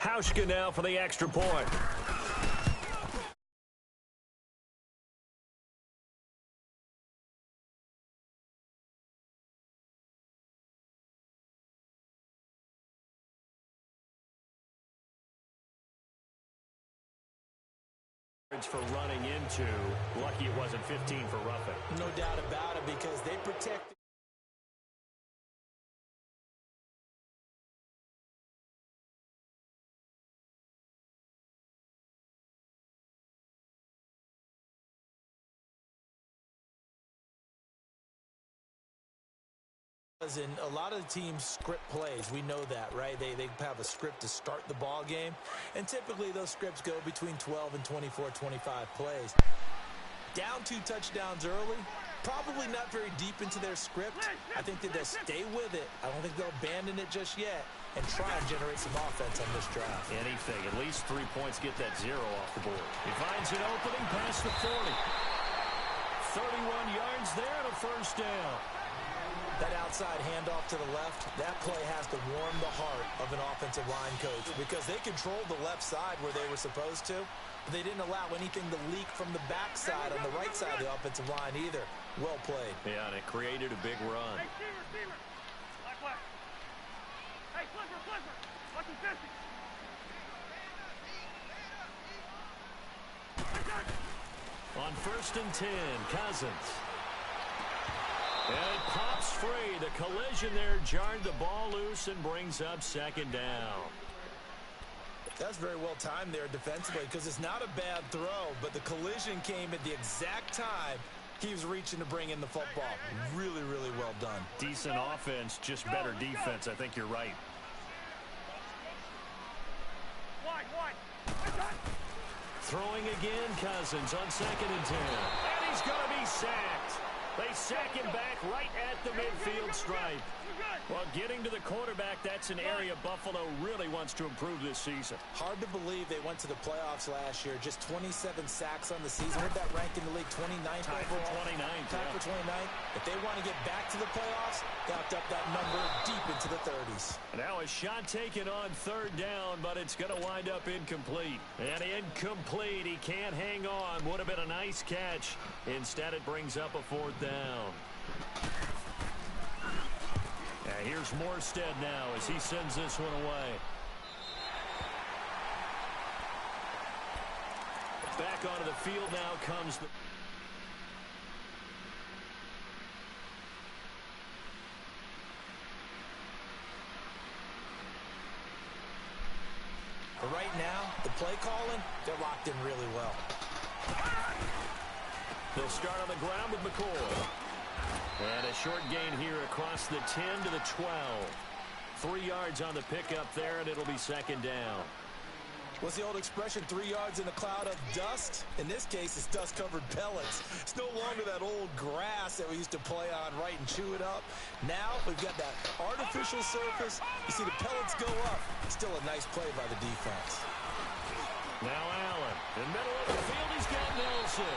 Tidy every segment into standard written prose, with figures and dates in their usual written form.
Hauschka now for the extra point. For running into. Lucky it wasn't 15 for roughing. No doubt about it, because they protect. In a lot of the teams script plays, we know that, right? They have a script to start the ball game, and typically those scripts go between 12 and 24, 25 plays. Down 2 touchdowns early, probably not very deep into their script. I think that they'll stay with it. I don't think they'll abandon it just yet and try and generate some offense on this drive. Anything, at least 3 points, get that 0 off the board. He finds an opening past the 40. 31 yards there and a first down. That outside handoff to the left, that play has to warm the heart of an offensive line coach, because they controlled the left side where they were supposed to, but they didn't allow anything to leak from the backside on the right side of the offensive line either. Well played. Yeah, and it created a big run. Hey, receiver. Black. Hey, flipper. Watch his distance. On 1st and 10, Cousins. And it pops free. The collision there jarred the ball loose and brings up 2nd down. That's very well timed there defensively, because it's not a bad throw, but the collision came at the exact time he was reaching to bring in the football. Really, really well done. Decent offense, just better defense. I think you're right. Throwing again, Cousins on 2nd and 10. And he's going to be sacked. They sack him back right at the midfield stripe. Well, getting to the quarterback, that's an area Buffalo really wants to improve this season. Hard to believe they went to the playoffs last year. Just 27 sacks on the season. What did that rank in the league? 29th overall? 29th. Tied for 29th. If they want to get back to the playoffs, locked up that number deep into the 30s. Now a shot taken on 3rd down, but it's going to wind up incomplete. And incomplete. He can't hang on. Would have been a nice catch. Instead, it brings up a 4th down. Here's Morstead now as he sends this one away. Back onto the field now comes the... But right now, the play calling, they're locked in really well. They'll start on the ground with McCoy. And a short gain here across the 10 to the 12. 3 yards on the pickup there, and it'll be 2nd down. What's the old expression, 3 yards in a cloud of dust? In this case, it's dust-covered pellets. It's no longer that old grass that we used to play on, right, and chew it up. Now we've got that artificial surface. You see the pellets go up. Still a nice play by the defense. Now Allen, in the middle of the field, he's got Nelson.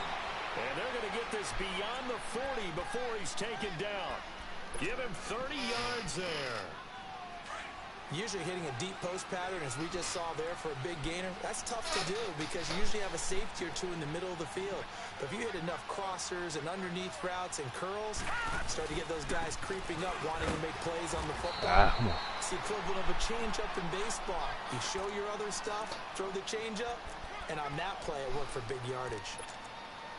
And they're going to get this beyond the 40 before he's taken down. Give him 30 yards there. Usually hitting a deep post pattern, as we just saw there for a big gainer, that's tough to do because you usually have a safety or two in the middle of the field. But if you hit enough crossers and underneath routes and curls, start to get those guys creeping up, wanting to make plays on the football. It's the equivalent of a changeup in baseball. You show your other stuff, throw the changeup, and on that play, it worked for big yardage.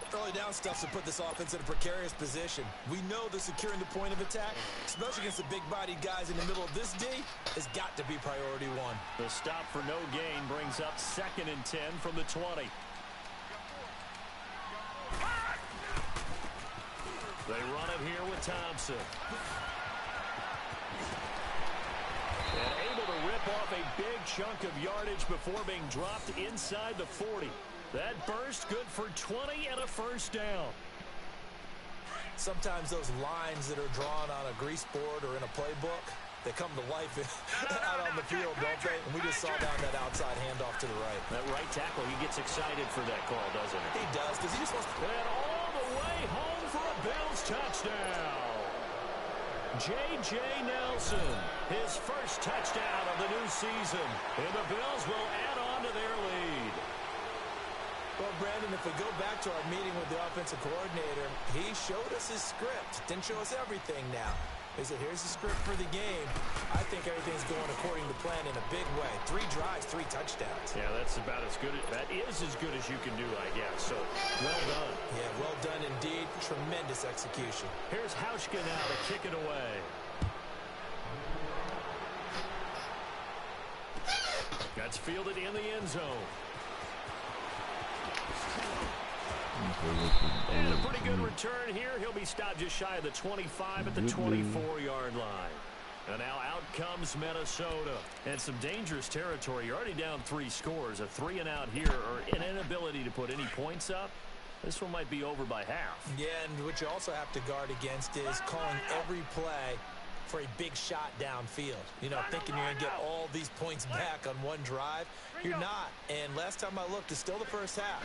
Early down stuff to put this offense in a precarious position. We know that securing the point of attack, especially against the big-bodied guys in the middle of this D, has got to be priority 1. The stop for no gain brings up 2nd and 10 from the 20. They run it here with Thompson. And able to rip off a big chunk of yardage before being dropped inside the 40. That burst good for 20 and a first down. Sometimes those lines that are drawn on a grease board or in a playbook, they come to life out on the field, don't they? And we just saw down that outside handoff to the right. That right tackle, he gets excited for that call, doesn't he? He does, because he just wants to... And all the way home for a Bills touchdown. J.J. Nelson, his first touchdown of the new season. And the Bills will add on to their lead. Well, Brandon, if we go back to our meeting with the offensive coordinator, he showed us his script. Didn't show us everything now. He said, here's the script for the game. I think everything's going according to plan in a big way. 3 drives, 3 touchdowns. Yeah, that's about as good. That is as good as you can do, I guess. So, well done. Yeah, well done indeed. Tremendous execution. Here's Hauschka now to kick it away. That's fielded in the end zone. And a pretty good return here. He'll be stopped just shy of the 25 at the 24-yard line. And now out comes Minnesota. And some dangerous territory. You're already down 3 scores. A 3-and-out here, or an inability to put any points up. This one might be over by half. Yeah, and what you also have to guard against is calling every play for a big shot downfield. You know, thinking you're going to get all these points back on one drive. You're not. And last time I looked, it's still the first half.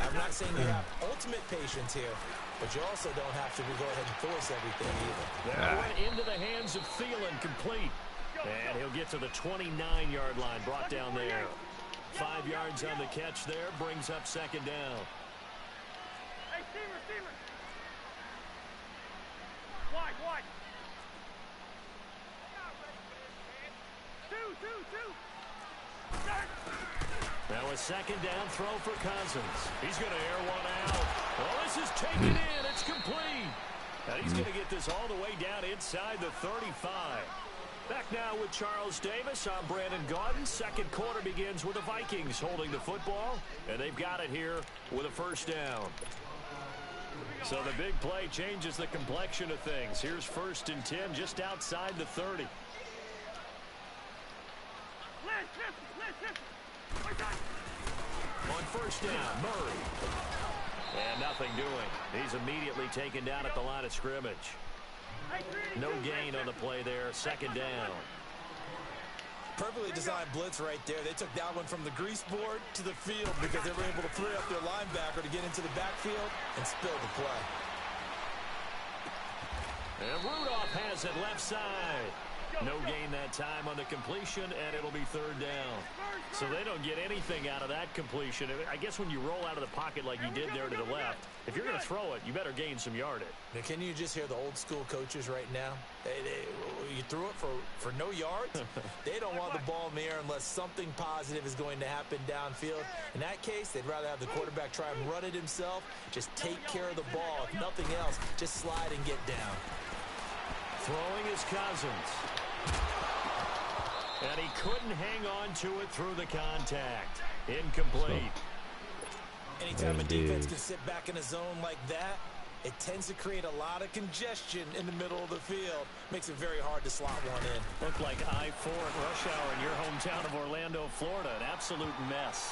I'm not saying you have ultimate patience here, but you also don't have to go ahead and force everything either. That went into the hands of Thielen, complete. And he'll get to the 29-yard line, brought down there. 5 yards on the catch there, brings up second down. Hey, Steamer. Wide. Two. Now a second down throw for Cousins. He's going to air one out. Oh, this is taken in. It's complete. Now he's going to get this all the way down inside the 35. Back now with Charles Davis. I'm Brandon Gaudin. Second quarter begins with the Vikings holding the football, and they've got it here with a first down. So the big play changes the complexion of things. Here's 1st and 10 just outside the 30. On first down, Murray. And nothing doing. He's immediately taken down at the line of scrimmage. No gain on the play there. Second down. Perfectly designed blitz right there. They took that one from the grease board to the field because they were able to free up their linebacker to get into the backfield and spill the play. And Rudolph has it left side. No gain that time on the completion, and it'll be third down. So they don't get anything out of that completion. I guess when you roll out of the pocket like you did there to the left, if you're going to throw it, you better gain some yardage. Now, can you just hear the old school coaches right now? You threw it for no yards? They don't want the ball in the air unless something positive is going to happen downfield. In that case, they'd rather have the quarterback try and run it himself. Just take care of the ball. If nothing else, just slide and get down. Throwing is Cousins. And he couldn't hang on to it through the contact. Incomplete. Anytime a defense can sit back in a zone like that, it tends to create a lot of congestion in the middle of the field. Makes it very hard to slot one in. Looked like I-4 at rush hour in your hometown of Orlando, Florida. An absolute mess.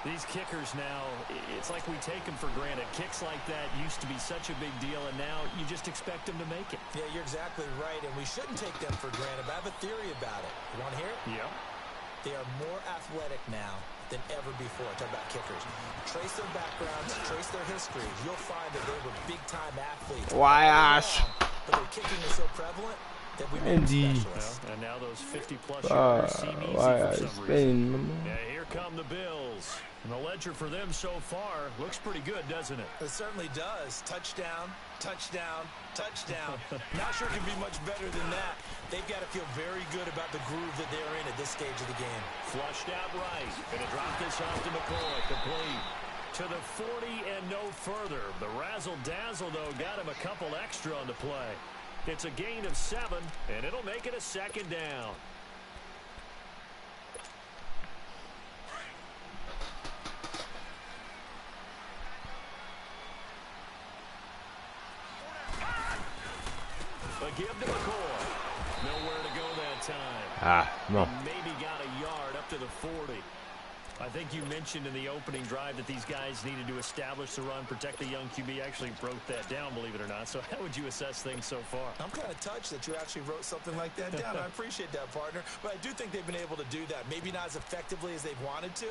These kickers now, it's like we take them for granted. Kicks like that used to be such a big deal, and now you just expect them to make it. Yeah, you're exactly right, and we shouldn't take them for granted. But I have a theory about it. You want to hear it? Yeah. They are more athletic now than ever before. Talk about kickers. Trace their backgrounds, trace their history. You'll find that they were big-time athletes. Why, Ash? But their kicking is so prevalent that we made specialists. Well, and now those 50-plus yarders seem easy for some reason. Yeah, here come the Bills. And the ledger for them so far looks pretty good, doesn't it? It certainly does. Touchdown, touchdown, touchdown. Not sure it can be much better than that. They've got to feel very good about the groove that they're in at this stage of the game. Flushed out right. Gonna drop this off to McCoy. Complete. To the 40 and no further. The razzle-dazzle, though, got him a couple extra on the play. It's a gain of 7, and it'll make it a second down. A give to McCoy. Nowhere to go that time. No. Maybe got a yard up to the 40. I think you mentioned in the opening drive that these guys needed to establish the run, protect the young QB. Actually wrote that down, believe it or not. So how would you assess things so far? I'm kind of touched that you actually wrote something like that down. I appreciate that, partner. But I do think they've been able to do that. Maybe not as effectively as they've wanted to,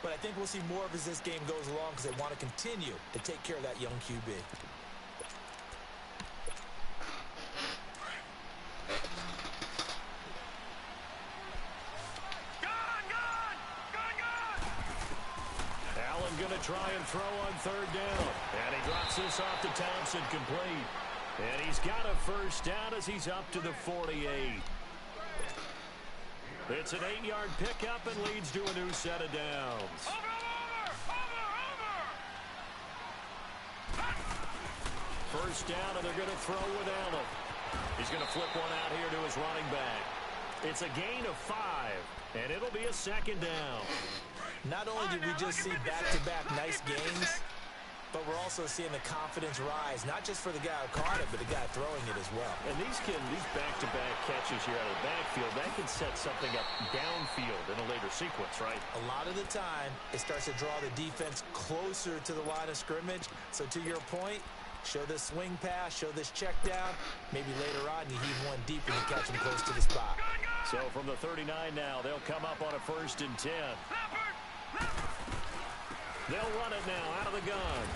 but I think we'll see more of as this game goes along because they want to continue to take care of that young QB. going to try and throw on third down. And he drops this off to Thompson, complete. And he's got a first down as he's up to the 48. It's an 8-yard pickup and leads to a new set of downs. First down, and they're going to throw with Allen. He's going to flip one out here to his running back. It's a gain of 5, and it'll be a second down. Not only did we just see back-to-back nice gains, but we're also seeing the confidence rise, not just for the guy who caught it, but the guy throwing it as well. And these back-to-back catches here out of the backfield, that can set something up downfield in a later sequence, right? A lot of the time, it starts to draw the defense closer to the line of scrimmage. So to your point, show this swing pass, show this check down. Maybe later on you heave one deep and you catch him close to the spot. So from the 39 now, they'll come up on a 1st and 10. They'll run it now out of the gun.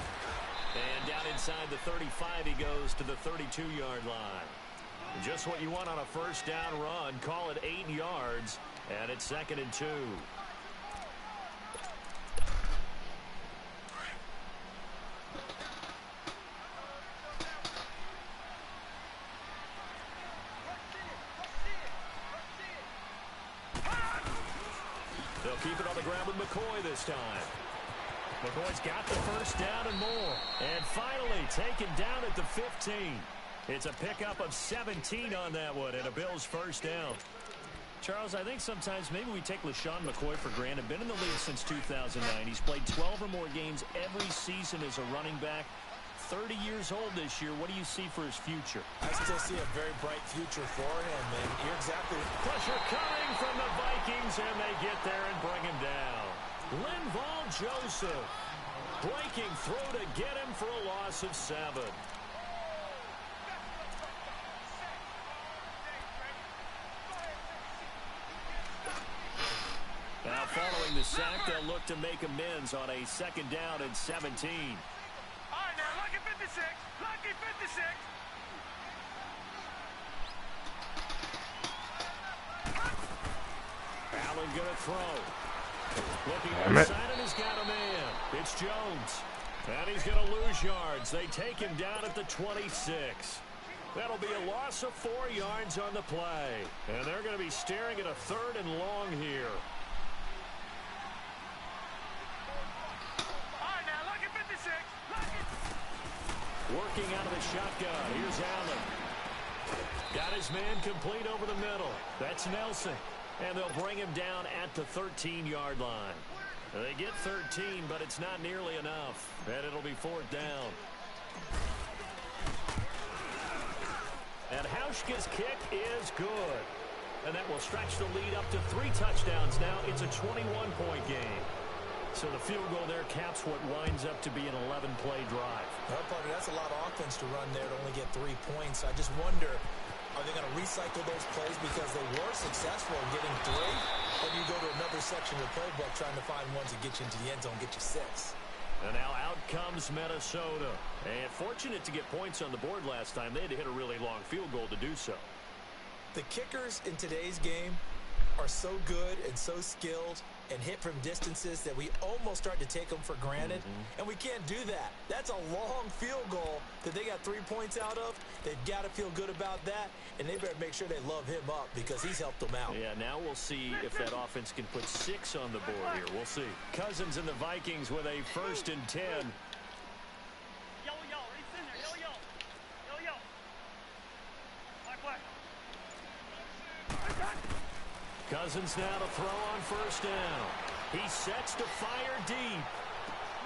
And down inside the 35, he goes to the 32-yard line. Just what you want on a first down run. Call it 8 yards, and it's 2nd and 2. They'll keep it on the ground with McCoy this time. McCoy's got the first down and more. And finally taken down at the 15. It's a pickup of 17 on that one and a Bills first down. Charles, I think sometimes maybe we take LaShawn McCoy for granted. Been in the league since 2009. He's played 12 or more games every season as a running back. 30 years old this year. What do you see for his future? I still see a very bright future for him, and you're exactly... Pressure coming from the Vikings, and they get there and bring him down. Linval Joseph breaking through to get him for a loss of 7. Now following the sack, they'll look to make amends on a 2nd down and 17. All right, now, lucky 56. Lucky 56. Allen going to throw. Looking outside, and he's got a man. It's Jones. And he's going to lose yards. They take him down at the 26. That'll be a loss of 4 yards on the play. And they're going to be staring at a 3rd and long here. All right, now, lucky 56. Lucky. Working out of the shotgun. Here's Allen. Got his man complete over the middle. That's Nelson. And they'll bring him down at the 13-yard line. They get 13, but it's not nearly enough. And it'll be 4th down. And Hauschka's kick is good. And that will stretch the lead up to 3 touchdowns now. It's a 21-point game. So the field goal there caps what winds up to be an 11-play drive. Well, partner, that's a lot of offense to run there to only get 3 points. I just wonder, are they going to recycle those plays because they were successful in getting 3? Or do you go to another section of the playbook trying to find ones that get you into the end zone, get you 6? And now out comes Minnesota. And fortunate to get points on the board last time. They had to hit a really long field goal to do so. The kickers in today's game are so good and so skilled and hit from distances that we almost start to take them for granted. And we can't do that. That's a long field goal that they got 3 points out of. They've got to feel good about that, and they better make sure they love him up because he's helped them out. Yeah, now we'll see if that offense can put 6 on the board here. We'll see. Cousins and the Vikings with a 1st and 10. Yo, yo, he's in there. Yo, yo. Yo, yo. Black. Cousins now to throw on 1st down. He sets to fire deep.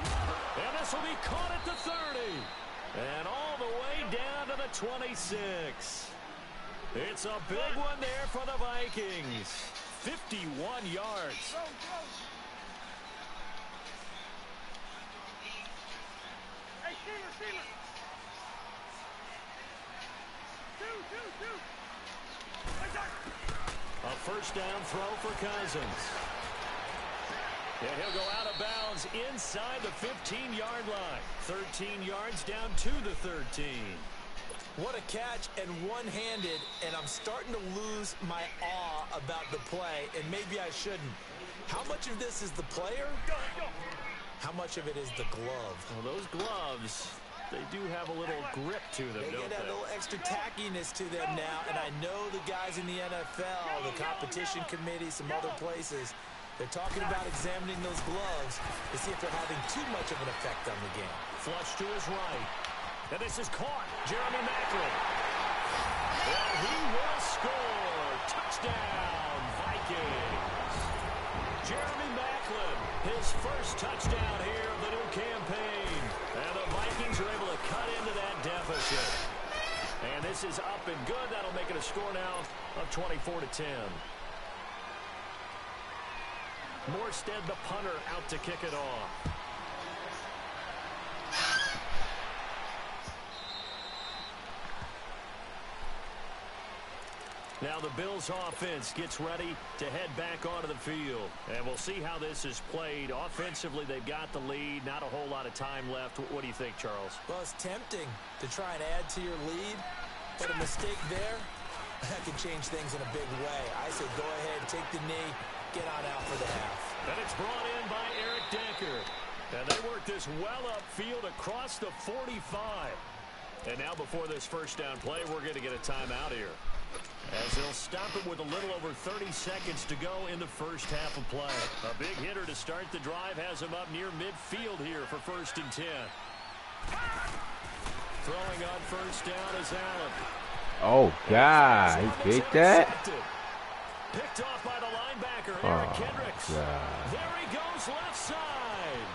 And this will be caught at the 30. And all the way down to the 26. It's a big one there for the Vikings. 51 yards. Hey, Steeler. Two. A 1st down throw for Cousins. And he'll go out of bounds inside the 15-yard line. 13 yards down to the 13. What a catch, and one-handed, and I'm starting to lose my awe about the play, and maybe I shouldn't. How much of this is the player? How much of it is the glove? Well, those gloves, they do have a little grip to them, They don't get a little extra tackiness to them now, and I know the guys in the NFL, the competition committee, some other places, they're talking about examining those gloves to see if they're having too much of an effect on the game. Flush to his right. And this is caught. Jeremy Maclin. And he will score. Touchdown, Vikings. Jeremy Maclin, his first touchdown here of the new campaign. And the Vikings are able to cut into that deficit. And this is up and good. That'll make it a score now of 24-10. Morstead, the punter, out to kick it off. Now the Bills offense gets ready to head back onto the field. And we'll see how this is played. Offensively, they've got the lead. Not a whole lot of time left. What do you think, Charles? Well, it's tempting to try and add to your lead, but a mistake there, that can change things in a big way. I say go ahead, take the knee, get on out for the half. And it's brought in by Eric Decker. And they work this well upfield across the 45. And now before this first down play, we're going to get a timeout here, as they'll stop it with a little over 30 seconds to go in the first half of play. A big hitter to start the drive has him up near midfield here for 1st and 10. Throwing on first down is Allen. Oh, God. You get that? Picked off by the linebacker, Eric Kendricks. There he goes left side.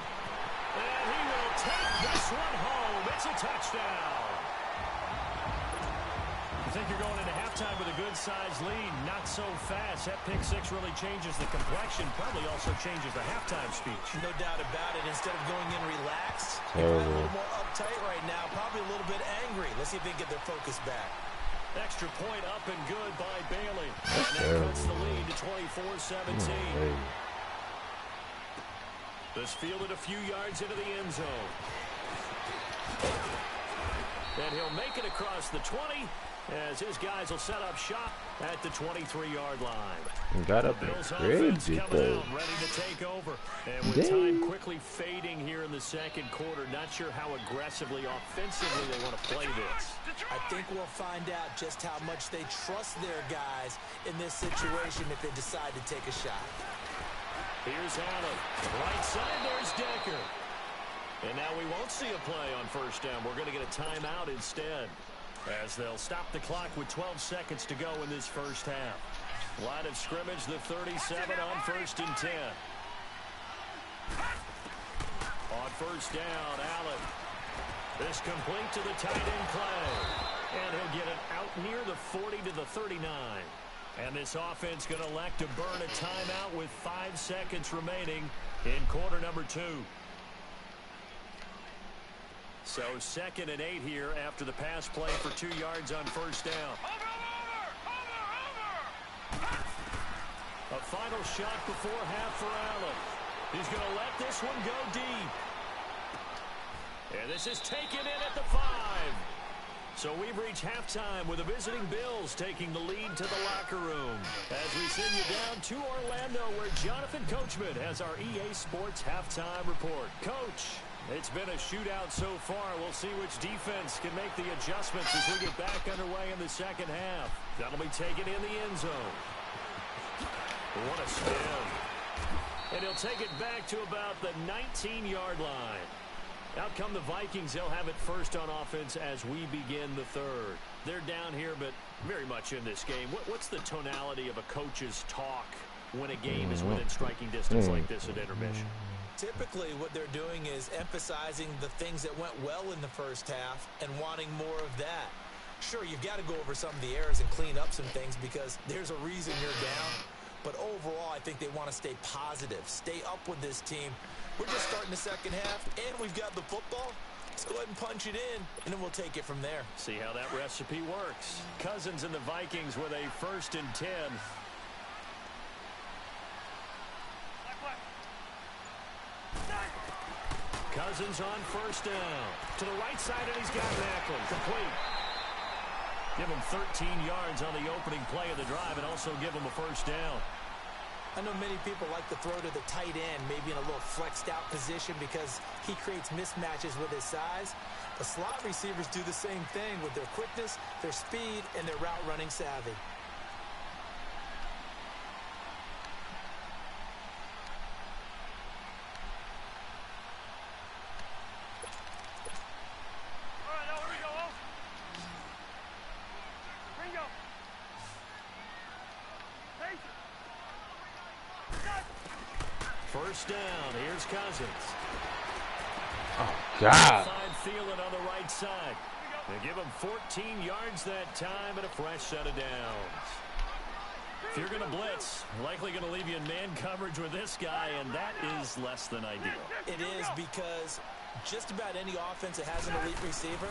And he will take this one home. It's a touchdown. You think you're going into halftime with a good-sized lead. Not so fast. That pick six really changes the complexion. Probably also changes the halftime speech. No doubt about it. Instead of going in relaxed, they're a little more uptight right now. Probably a little bit angry. Let's see if they can get their focus back. Extra point up and good by Bailey. And that cuts the lead to 24-17. This fielded a few yards into the end zone. And he'll make it across the 20 as his guys will set up shop at the 23-yard line. Got the up Bills crazy offense coming though. out, ready to take over. And with time quickly fading here in the second quarter, not sure how aggressively, offensively they want to play this. I think we'll find out just how much they trust their guys in this situation if they decide to take a shot. Here's Allen. Right side, there's Decker. And now we won't see a play on first down. We're going to get a timeout instead, as they'll stop the clock with 12 seconds to go in this first half. Line of scrimmage, the 37 on 1st and 10. On first down, Allen. This complete to the tight end play. And he'll get it out near the 40 to the 39. And this offense going to elect to burn a timeout with 5 seconds remaining in quarter number 2. So 2nd and 8 here after the pass play for 2 yards on first down. A final shot before half for Allen. He's going to let this one go deep. And this is taken in at the 5. So we've reached halftime with the visiting Bills taking the lead to the locker room, as we send you down to Orlando, where Jonathan Coachman has our EA Sports halftime report. Coach, it's been a shootout so far. We'll see which defense can make the adjustments as we get back underway in the second half. That'll be taken in the end zone. What a spin. And he'll take it back to about the 19-yard line. Out come the Vikings. They'll have it first on offense as we begin the third. They're down here, but very much in this game. What's the tonality of a coach's talk when a game is within striking distance like this at intermission? Typically, what they're doing is emphasizing the things that went well in the first half and wanting more of that. Sure, you've got to go over some of the errors and clean up some things because there's a reason you're down. But overall, I think they want to stay positive, stay up with this team. We're just starting the second half, and we've got the football. Let's go ahead and punch it in, and then we'll take it from there. See how that recipe works. Cousins and the Vikings with a 1st and 10. Cousins on first down. To the right side, and he's got Maclin. Complete. Give him 13 yards on the opening play of the drive and also give him a first down. I know many people like to throw to the tight end, maybe in a little flexed out position because he creates mismatches with his size. But slot receivers do the same thing with their quickness, their speed, and their route running savvy. First down. Here's Cousins. Oh, God. Side feeling on the right side. They give him 14 yards that time and a fresh set of downs. If you're going to blitz, likely going to leave you in man coverage with this guy, and that is less than ideal. It is, because just about any offense that has an elite receiver,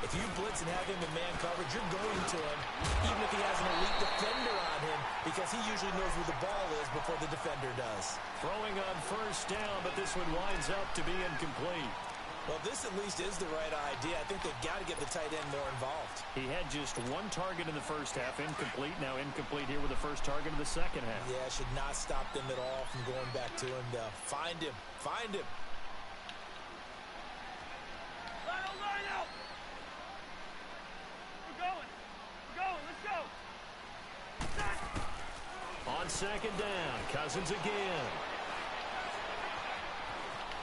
if you blitz and have him in man coverage, you're going to him, even if he has an elite defender on him, because he usually knows where the ball is before the defender does. Throwing on first down, but this one winds up to be incomplete. Well, this at least is the right idea. I think they've got to get the tight end more involved. He had just one target in the first half, incomplete. Now incomplete here with the first target in the second half. Yeah, should not stop them at all from going back to him, though. Find him. Find him. Line out. We're going. Let's go. On second down, Cousins again.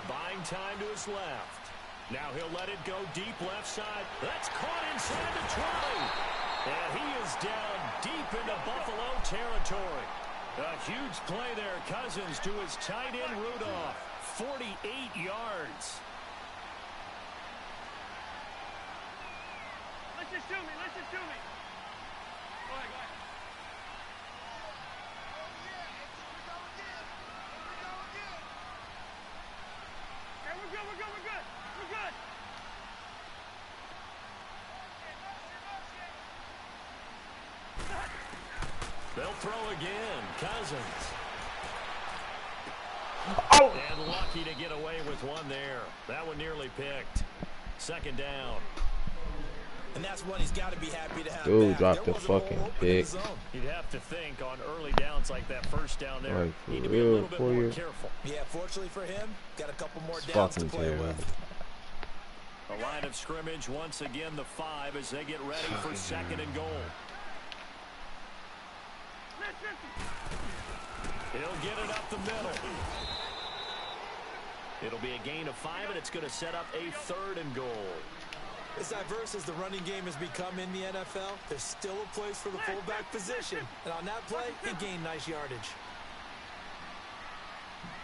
Buying time to his left. Now he'll let it go deep left side. That's caught inside the 20. And he is down deep into Buffalo territory. A huge play there, Cousins to his tight end Rudolph. 48 yards. Let's just shoot me. Go ahead. Okay, we're good. They'll throw again. Cousins. Oh! And lucky to get away with one there. That one nearly picked. Second down. And that's one he's got to be happy to have. Dude back. dropped There the wasn't a hole fucking open in pick. the zone. You'd have to think on early downs like that first down there, Like, for need to be a real, little bit for more you. careful. Yeah, fortunately for him, got a couple more It's downs to fucking play terrible. with. A line of scrimmage once again, the 5 as they get ready for second and goal. He'll get it up the middle. It'll be a gain of 5, and it's going to set up a third and goal. As diverse as the running game has become in the NFL, there's still a place for the fullback position. And on that play, he gained nice yardage.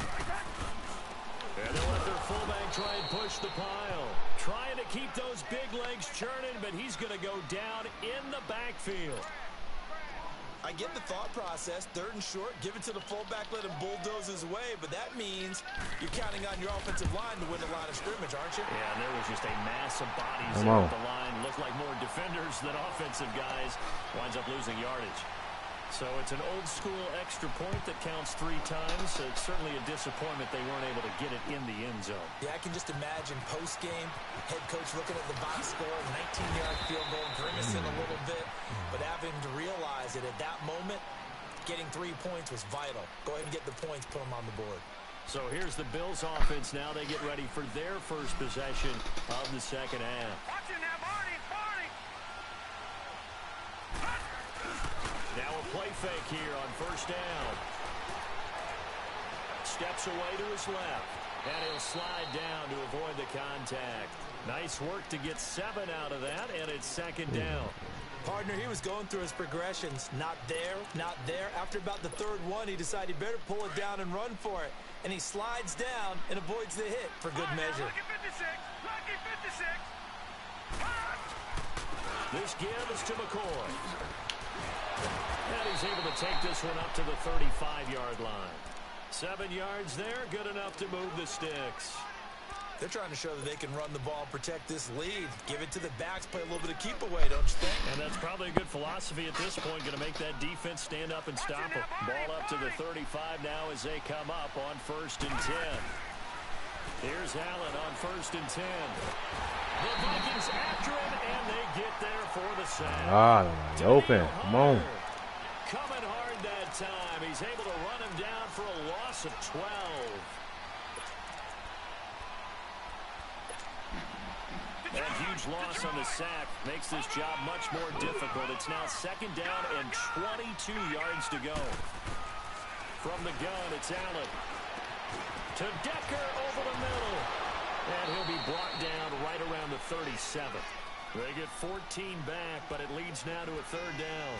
And they'll let their fullback try and push the pile. Trying to keep those big legs churning, but he's going to go down in the backfield. I get the thought process, third and short, give it to the fullback, let him bulldoze his way, but that means you're counting on your offensive line to win the line of scrimmage, aren't you? Yeah, and there was just a mass of bodies Come there on. at the line. Looked like more defenders than offensive guys. Winds up losing yardage. So it's an old-school extra point that counts 3 times. So it's certainly a disappointment they weren't able to get it in the end zone. Yeah, I can just imagine post-game, head coach looking at the box score, 19-yard field goal, grimacing a little bit, but having to realize that at that moment, getting 3 points was vital. Go ahead and get the points, put them on the board. So here's the Bills offense now. They get ready for their first possession of the second half. Watch it now, Barney. Now a play fake here on first down. Steps away to his left. And he'll slide down to avoid the contact. Nice work to get 7 out of that, and it's second down. Partner, he was going through his progressions. Not there, not there. After about the third one, he decided he better pull it down and run for it. And he slides down and avoids the hit for good measure. Lucky 56. This give is to McCoy. And he's able to take this one up to the 35-yard line. 7 yards there, good enough to move the sticks. They're trying to show that they can run the ball and protect this lead. Give it to the backs, play a little bit of keep away, don't you think? And that's probably a good philosophy at this point, going to make that defense stand up and stop them. Ball up to the 35 now as they come up on first and 10. Here's Allen on first and 10. The Vikings after him, and they get there for the sack. Ah, open. Come on. Coming hard that time. He's able to run him down for a loss of 12. That huge loss on the sack makes this job much more difficult. It's now 2nd down and 22 yards to go. From the gun, it's Allen. To Decker over the middle. And he'll be brought down right around the 37. They get 14 back, but it leads now to a 3rd down.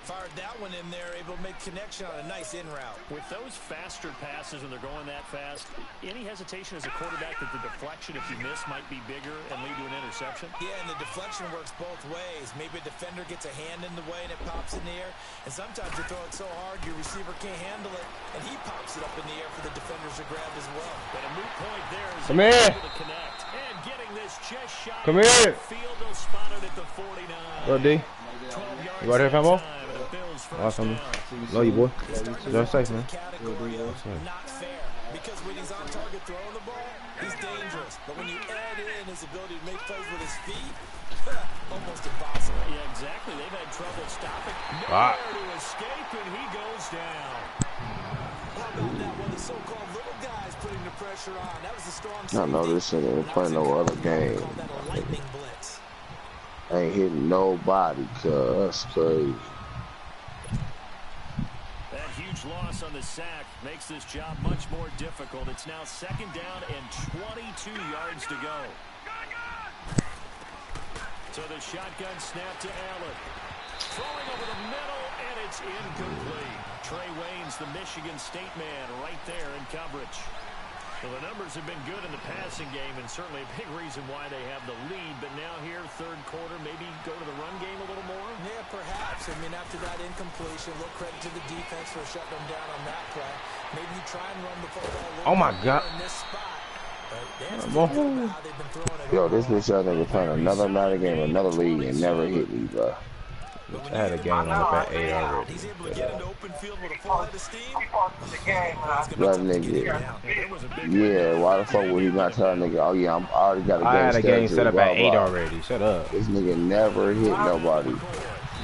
Fired that one in there, able to make connection on a nice in route. With those faster passes when they're going that fast, any hesitation as a quarterback that the deflection, if you miss, might be bigger and lead to an interception? Yeah, and the deflection works both ways. Maybe a defender gets a hand in the way and it pops in the air. And sometimes you throw it so hard your receiver can't handle it, and he pops it up in the air for the defenders to grab as well. But a moot point there is Come here. able to connect. And getting this just shy Come here. field, they'll spot it at the 49. Go D. 12 yards You right here, Famo? time, and it builds first Awesome. down. Love you, boy. You're safe, man. Category of not fair. Because when he's on target throwing the ball, he's dangerous. But when you add in his ability to make plays with his feet, almost impossible. Yeah, exactly. They've had trouble stopping. Ah. Nowhere to escape, and he goes down. How about that one? The so-called little guys putting the pressure on. That was the strong I know this shit ain't playing no other game. Call that a lightning blitz. I ain't hitting nobody, cuz that's crazy. That huge loss on the sack makes this job much more difficult. It's now 2nd down and 22 yards to go. So the shotgun snap to Allen. Throwing over the middle, and it's incomplete. Trey Wayne's the Michigan State man right there in coverage. Well, the numbers have been good in the passing game, and certainly a big reason why they have the lead. But now here, 3rd quarter, maybe go to the run game a little more? Yeah, perhaps. I mean, after that incompletion, little credit to the defense for shutting them down on that play. Maybe you try and run the football a little Oh, my God. in this spot. But they've been throwing it. Yo, this bitch y'all nigga playing another Madden game, another league, and never hit me, bro. I had a game on up at 8 already. He's able to get into open field with a full head of steam. That nigga, yeah, why the fuck would he not tell a nigga, oh yeah, I already got a game I had a game scheduled, set up blah, at 8 blah. already. Shut up. This nigga never hit nobody.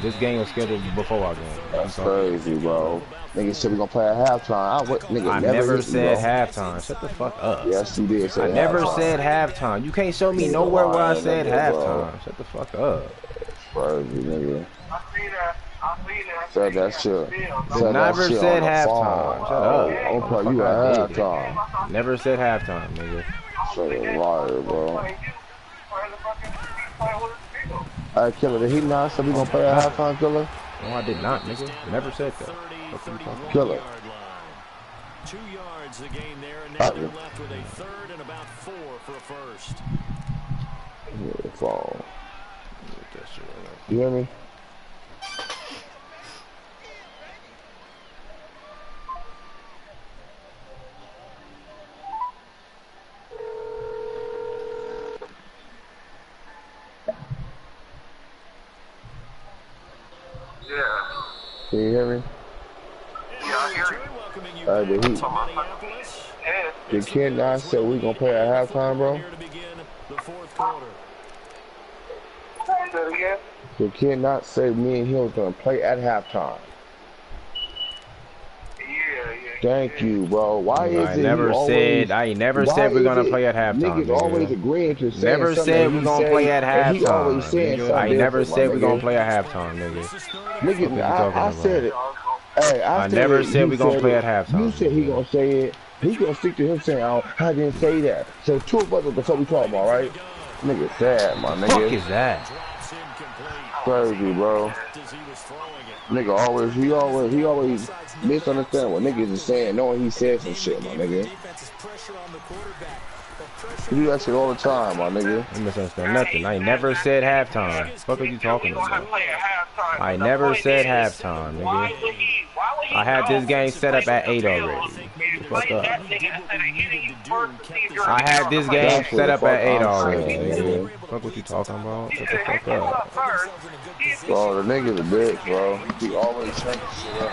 This game was scheduled before our game. That's crazy, bro. Nigga said we gonna play at halftime. Nigga I never never hit me, said bro. halftime. Shut the fuck up. Yes, you did say I never halftime. said halftime. You can't show me nowhere where I said halftime. Shut the fuck up. Crazy, nigga. I see that. Said that shit. Said Never that shit said on the halftime. phone. Shut up. I'm playing you at halftime. Never said halftime, nigga. Straight liar, bro. Alright, Killer, did he not say we gonna play at halftime, Killer? No, I did not, nigga. Never said that. What are you talking about? Killer. 2 yards the gain there, and now they're left with a 3rd and about 4 for a first. Yeah, phone. You hear me? Can you hear me? The Heat. The kid not said we gonna play at halftime, bro. The kid not said me and him was gonna play at halftime. Thank you, bro. Why is it I never said we're gonna play at halftime. Niggas always agreeing to say Never said we're gonna play at halftime. I never said we're gonna play at halftime, nigga. Nigga, I said it. Hey, I never said we're gonna play at halftime. You said he gonna say it. He gonna stick to him saying, "Oh, I didn't say that." So 2 of us are what we talking about, right? Nigga, sad, my nigga. What the fuck is that? Crazy, bro. Nigga he always misunderstand what niggas is saying, knowing he said some shit, my nigga. You do that shit all the time, my nigga. You misunderstand nothing. I never said halftime. What are you talking about? I never said halftime, nigga. I had this game set up at 8 already. Fuck up. I had this game set up at 8 already, nigga. Fuck what you talking about? Shut the fuck up. Bro, the nigga's a bitch, bro. He always changing shit up.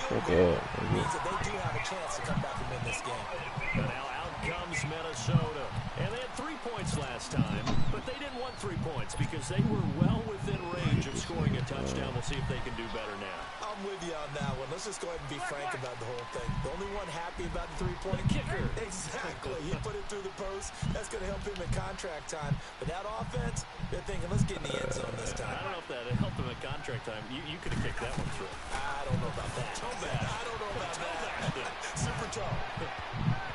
Fuck up, nigga. comes Minnesota. And they had 3 points last time, but they didn't want 3 points because they were well within range of scoring a touchdown. We'll see if they can do better now. I'm with you on that one. Let's just go ahead and be frank about the whole thing. The only one happy about the three-point kicker. Exactly. He put it through the post. That's going to help him in contract time. But that offense, they're thinking, let's get in the end zone this time. I don't know if that helped him in contract time. You could have kicked that one through. I don't know about that. Toe bag. I don't know about that. Super toe.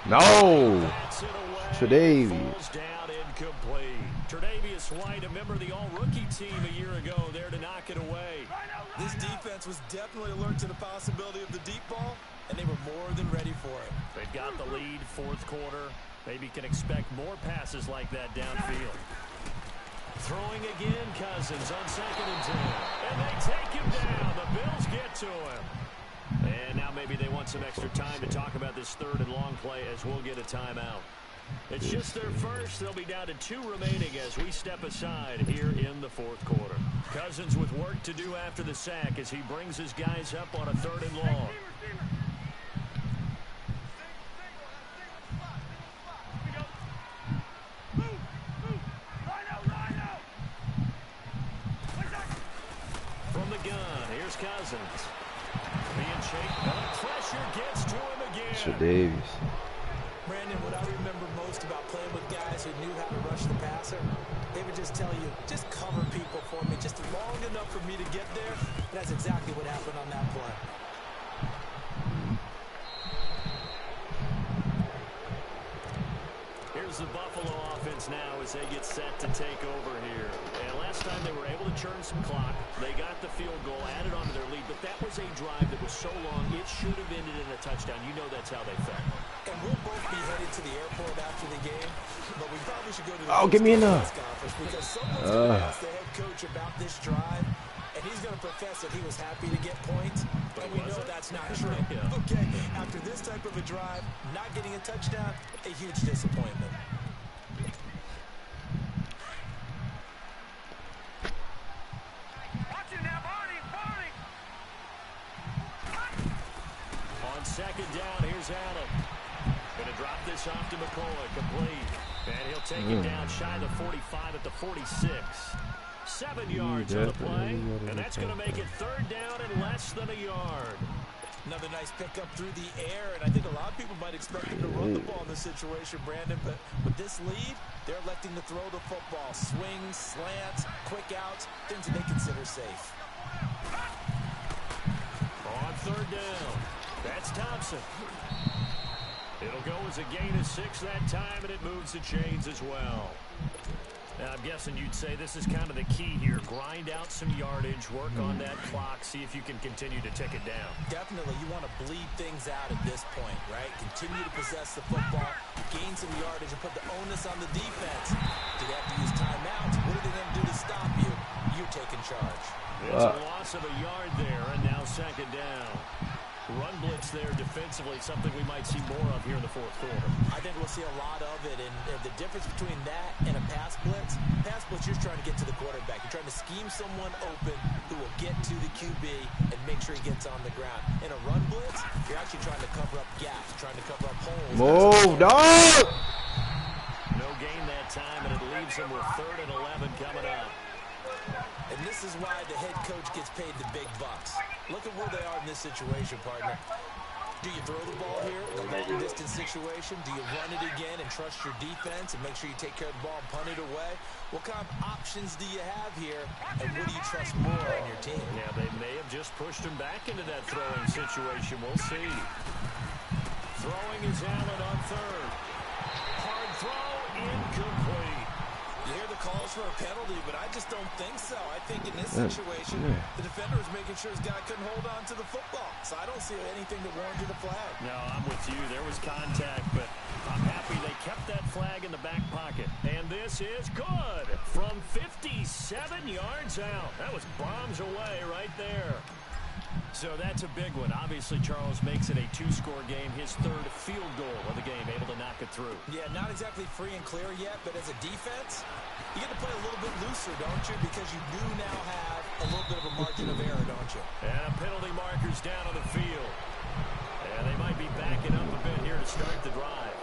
No. That's it away. Tre'Davious. Falls down incomplete. Tre'Davious White, a member of the all-rookie team a year ago, there to knock it away. This defense was definitely alert to the possibility of the deep ball, and they were more than ready for it. They've got the lead, fourth quarter. Maybe can expect more passes like that downfield. Throwing again, Cousins on 2nd and 10. And they take him down. The Bills get to him. And now maybe they want some extra time to talk about this 3rd and long play as we'll get a timeout. It's just their first. They'll be down to 2 remaining as we step aside here in the 4th quarter. Cousins with work to do after the sack as he brings his guys up on a 3rd and long. From the gun, here's Cousins. Being shaped, pressure gets to him again. Tre'Davious. Brandon, what I remember most about playing with guys who knew how to rush the passer, they would just tell you, just cover people for me, just long enough for me to get there. And that's exactly what happened on that play. Here's the Buffalo offense now as they get set to take over here. And last time they were able to churn some clock. They got the field goal, added on to their lead, but that was a drive that was so long, it should have ended in a touchdown. You know that's how they felt. And we'll both be headed to the airport after the game, but we probably should go to the give me enough. conference because someone's going to ask the head coach about this drive, and he's going to profess that he was happy to get points, and we know that's not true. Yeah. Okay, after this type of a drive, not getting a touchdown, a huge disappointment. Watch it now, Barney! On 2nd down, here's Allen. Going to drop this off to McCoy, complete. And he'll take it down shy of the 45 at the 46. 7 yards on the play, and that's going to make it 3rd down and less than a yard. Another nice pickup through the air, and I think a lot of people might expect him to run the ball in this situation, Brandon, but with this lead, they're electing to throw the football. Swings, slants, quick outs, things that they consider safe. On 3rd down, that's Thompson. It'll go as a gain of 6 that time, and it moves the chains as well. Now, I'm guessing you'd say this is kind of the key here. Grind out some yardage, work on that clock, see if you can continue to tick it down. Definitely, you want to bleed things out at this point, right? Continue to possess the football, gain some yardage, and put the onus on the defense. Do they have to use timeouts? What are they going to do to stop you? You're taking charge. It's a loss of a yard there, and now 2nd down. Run blitz there defensively, something we might see more of here in the 4th quarter. I think we'll see a lot of it, and the difference between that and a pass blitz, you're trying to get to the quarterback. You're trying to scheme someone open who will get to the QB and make sure he gets on the ground. In a run blitz, you're actually trying to cover up gaps, trying to cover up holes. Move, dog! No gain that time, and it leaves them with 3rd and 11 coming up. And this is why the head coach gets paid the big bucks. Look at where they are in this situation, partner. Do you throw the ball here in a long-distance situation? Do you run it again and trust your defense and make sure you take care of the ball and punt it away? What kind of options do you have here, and what do you trust more on your team? Yeah, they may have just pushed him back into that throwing situation. We'll see. Throwing is Allen on 3rd. Hard throw, incomplete. You hear the calls for a penalty, but I just don't think so. I think in this situation, the defender was making sure his guy couldn't hold on to the football. So I don't see anything that warranted a flag. No, I'm with you. There was contact, but I'm happy they kept that flag in the back pocket. And this is good from 57 yards out. That was bombs away right there. So that's a big one. Obviously, Charles makes it a 2-score game, his 3rd field goal of the game, able to knock it through. Yeah, not exactly free and clear yet, but as a defense, you get to play a little bit looser, don't you? Because you do now have a little bit of a margin of error, don't you? And a penalty marker's down on the field. And they might be backing up a bit here to start the drive.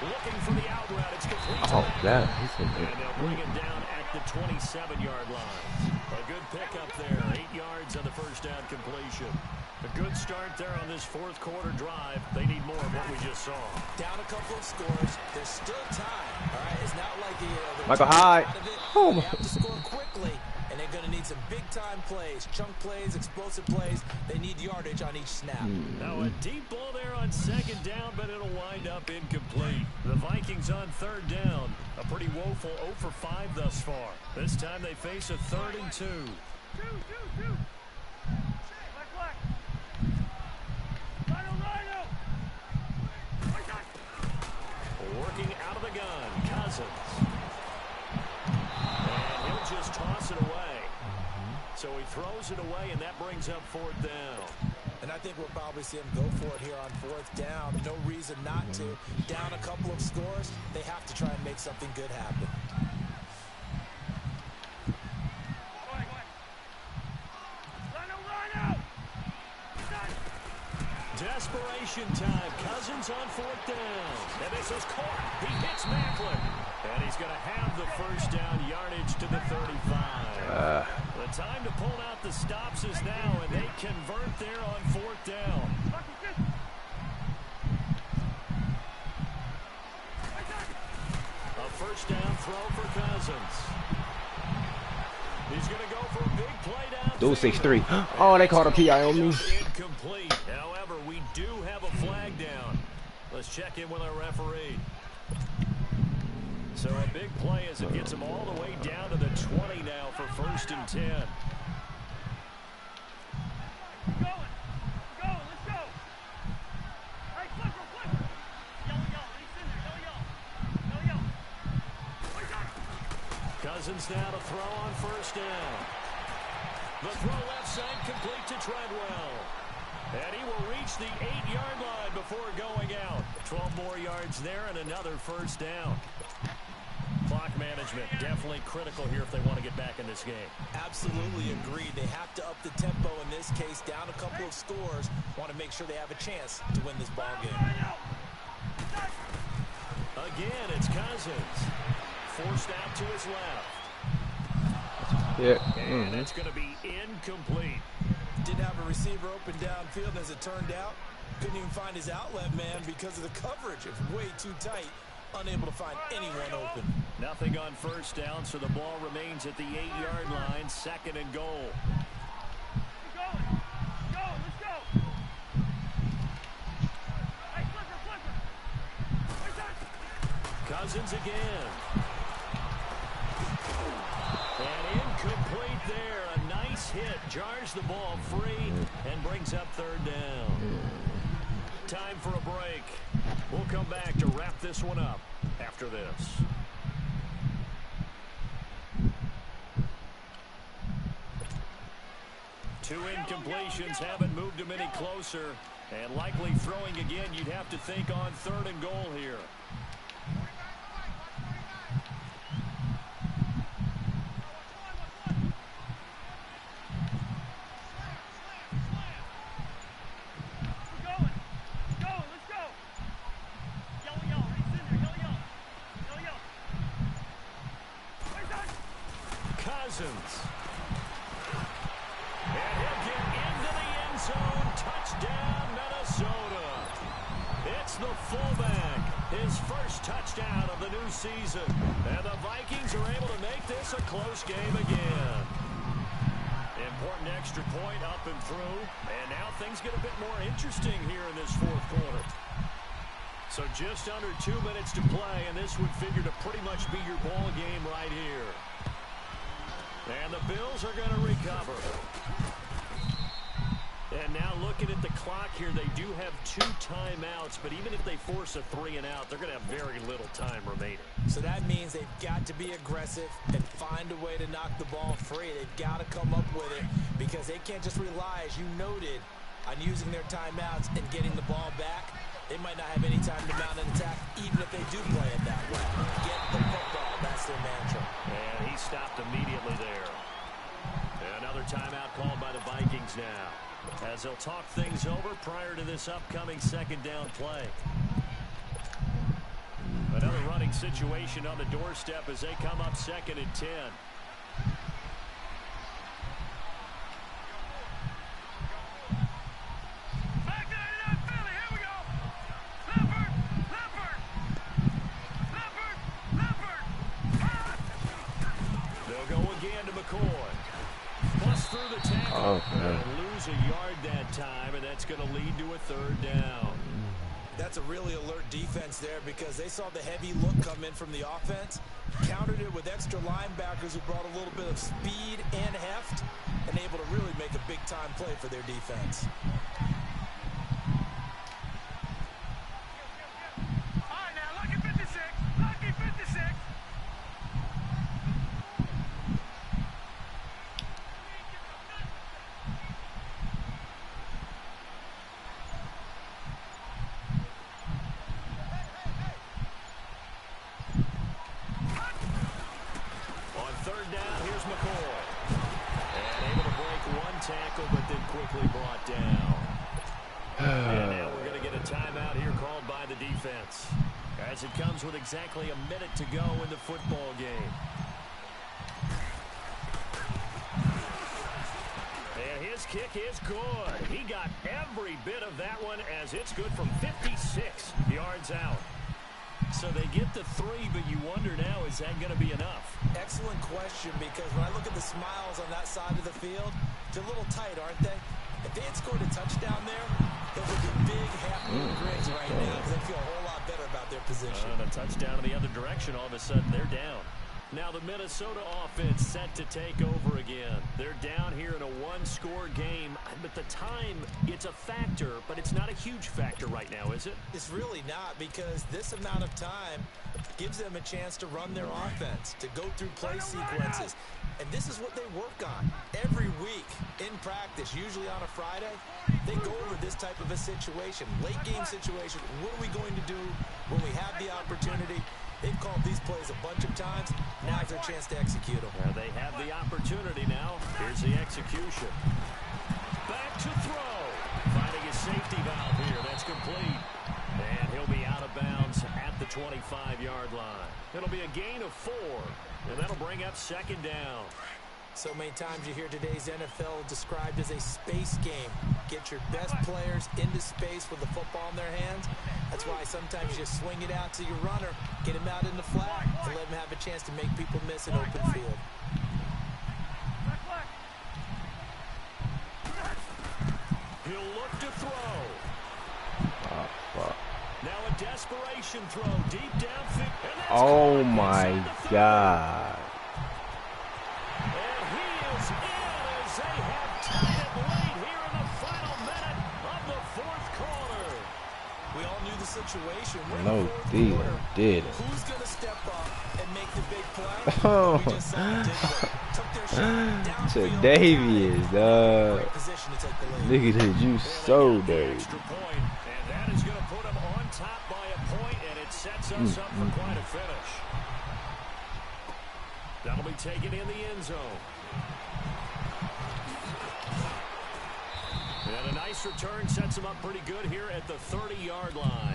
Looking for the out route. It's complete. Oh, that. And they'll bring him down at the 27-yard line. A good pickup there. 8 yards on the first down completion. A good start there on this fourth quarter drive. They need more of what we just saw. Down a couple of scores. There's still time. All right, it's not like Michael Hyde. They have to score quickly, and they're going to need some big-time plays, chunk plays, explosive plays. They need yardage on each snap. Now a deep ball there on second down, but it'll wind up incomplete. The Vikings on third down. A pretty woeful 0 for 5 thus far. This time they face a 3rd and 2. Working out of the gun, Cousins. And he'll just toss it away. So he throws it away, and that brings up 4th down. And I think we'll probably see him go for it here on 4th down. No reason not to. Down a couple of scores, they have to try and make something good happen. Desperation time. Cousins on 4th down. And this is caught. He hits Macklin. And he's going to have the first down yardage to the 35. The time to pull out the stops is now, and they convert there on 4th down. A first down throw for Cousins. He's going to go for a big play down. Dual 6-3. Oh, they called a PI on me. Incomplete. However, we do have a flag down. Let's check in with our referee. So a big play as it gets him all the way down to the 20 now for 1st and 10. Cousins now to throw on 1st down. The throw left side complete to Treadwell. And he will reach the 8-yard line before going out. 12 more yards there and another 1st down. Clock management definitely critical here if they want to get back in this game. Absolutely agreed. They have to up the tempo in this case. Down a couple of scores. Want to make sure they have a chance to win this ball game. Again, it's Cousins. Forced out to his left. Yeah. And it's going to be incomplete. Didn't have a receiver open downfield, and as it turned out, couldn't even find his outlet man because of the coverage. It's way too tight. Unable to find anyone open. Nothing on 1st down, so the ball remains at the 8-yard line. 2nd and goal. Let's go. Hey, flipper. Cousins again. And incomplete there. A nice hit. Jars the ball free and brings up 3rd down. Time for a break. We'll come back to wrap this one up after this. Two incompletions haven't moved him any closer. And likely throwing again, you'd have to think on 3rd and goal here. Cousins. And he'll get into the end zone. Touchdown, Minnesota. It's the fullback. His first touchdown of the new season. And the Vikings are able to make this a close game again. Important extra point up and through. And now things get a bit more interesting here in this fourth quarter. So just under 2 minutes to play, and this would figure to pretty much be your ball game right here. And the Bills are going to recover. And now looking at the clock here, they do have 2 timeouts, but even if they force a 3 and out, they're going to have very little time remaining. So that means they've got to be aggressive and find a way to knock the ball free. They've got to come up with it because they can't just rely, as you noted, on using their timeouts and getting the ball back. They might not have any time to mount an attack, even if they do play it that way. Get the football. That's their mantra. And he stopped immediately there. And another timeout called by the Vikings now, as they'll talk things over prior to this upcoming second down play. Another running situation on the doorstep as they come up 2nd and 10. They'll go again to McCoy. Plus through the tackle. And lose a yard that time, and that's going to lead to a 3rd down. That's a really alert defense there because they saw the heavy look come in from the offense, countered it with extra linebackers who brought a little bit of speed and heft, and able to really make a big-time play for their defense. All right, now, lucky 56. Lucky 56. Tackle, but then quickly brought down. And now we're going to get a timeout here called by the defense, as it comes with exactly a minute to go in the football game. And his kick is good. He got every bit of that one, as it's good from 56 yards out. So they get the 3, but you wonder now, is that going to be enough? Excellent question, because when I look at the smiles on that side of the field, they're a little tight, aren't they? If they had scored a touchdown there, those would be big half-moon grins right now because they feel a whole lot better about their position. And a touchdown in the other direction, all of a sudden they're down. Now the Minnesota offense set to take over again. They're down here in a 1-score game, but the time, it's a factor, but it's not a huge factor right now, is it? It's really not, because this amount of time gives them a chance to run their offense, to go through play sequences. And this is what they work on every week in practice, usually on a Friday. They go over this type of a situation, late game situation. What are we going to do when we have the opportunity? They've called these plays a bunch of times. Now's their chance to execute them. Well, they have the opportunity now. Here's the execution. Back to throw. Finding his safety valve here. That's complete. And he'll be out of bounds at the 25-yard line. It'll be a gain of 4. And that'll bring up 2nd down. So many times you hear today's NFL described as a space game. Get your best players into space with the football in their hands. That's why sometimes you just swing it out to your runner, get him out in the flat, and let him have a chance to make people miss an open field. He'll look to throw. Oh, fuck. Now a desperation throw deep downfield. Oh my God. And he is in as they have tied it late here in the final minute of the 4th quarter. We all knew the situation. No, dealer did. Who's going to step up and make the big play? Oh, We just saw them did it. Took their shot downfield. Davies, Great position to take the lead. Nigga, did you so dirty. Extra point, and that is going to put them on top by a point, and it sets us up for quite a finish. That'll be taken in the end zone. And a nice return sets them up pretty good here at the 30-yard line.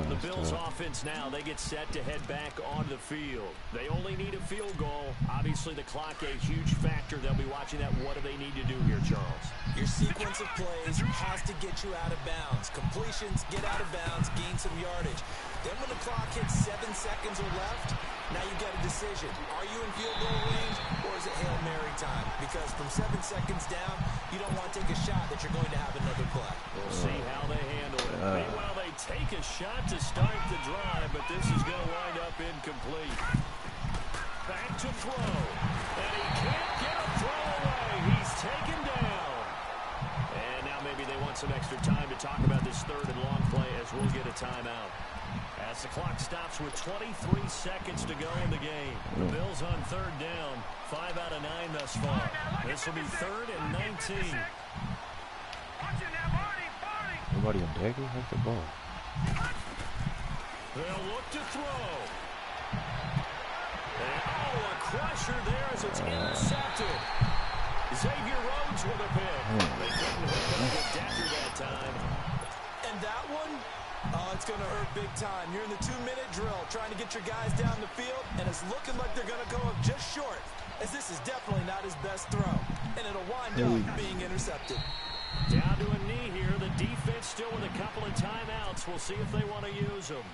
The Bills offense now, they get set to head back on the field. They only need a field goal. Obviously, the clock a huge factor. They'll be watching that. What do they need to do here, Charles? Your sequence of plays has to get you out of bounds. Completions, get out of bounds, gain some yardage. Then when the clock hits 7 seconds or left, now you've got a decision. Are you in field goal range, or is it Hail Mary time? Because from 7 seconds down, you don't want to take a shot that you're going to have another play. We'll see how they handle it. Meanwhile, they take a shot to start the drive, but this is going to wind up incomplete. Back to throw. And he can't get a throw away. He's taken down. And now maybe they want some extra time to talk about this third and long play as we'll get a timeout. As the clock stops with 23 seconds to go in the game. The Bills on third down. 5 out of 9 thus far. This will be third and 19. Nobody on deck? Where's the ball? They'll look to throw. And, a crusher there as it's intercepted. Xavier Rhodes with a pick. They couldn't hook up with Decker that time. And that one, it's going to hurt big time. You're in the 2-minute drill trying to get your guys down the field, and it's looking like they're going to go up just short, as this is definitely not his best throw. And it'll wind up being intercepted. Down to a knee here. The defense still with a couple of timeouts. We'll see if they want to use them.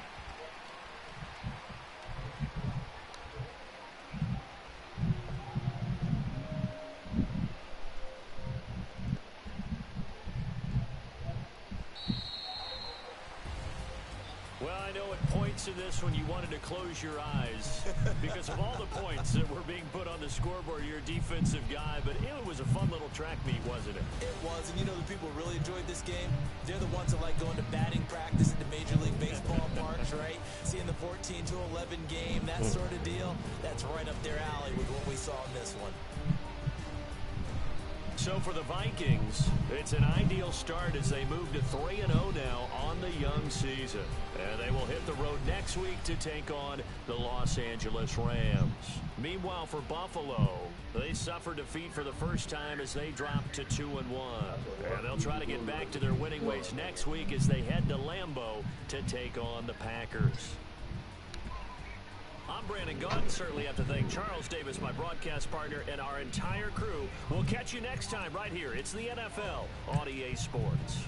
Well, I know at points in this one you wanted to close your eyes because of all the points that were being put on the scoreboard. You're a defensive guy, but it was a fun little track meet, wasn't it? It was, and you know the people who really enjoyed this game? They're the ones that like going to batting practice at the Major League Baseball parks, right? Seeing the 14-11 game, that sort of deal. That's right up their alley with what we saw in this one. So for the Vikings, it's an ideal start as they move to 3-0 now on the young season. And they will hit the road next week to take on the Los Angeles Rams. Meanwhile, for Buffalo, they suffered defeat for the first time as they dropped to 2-1. And they'll try to get back to their winning ways next week as they head to Lambeau to take on the Packers. I'm Brandon Gaudin. Certainly have to thank Charles Davis, my broadcast partner, and our entire crew. We'll catch you next time right here. It's the NFL on EA Sports.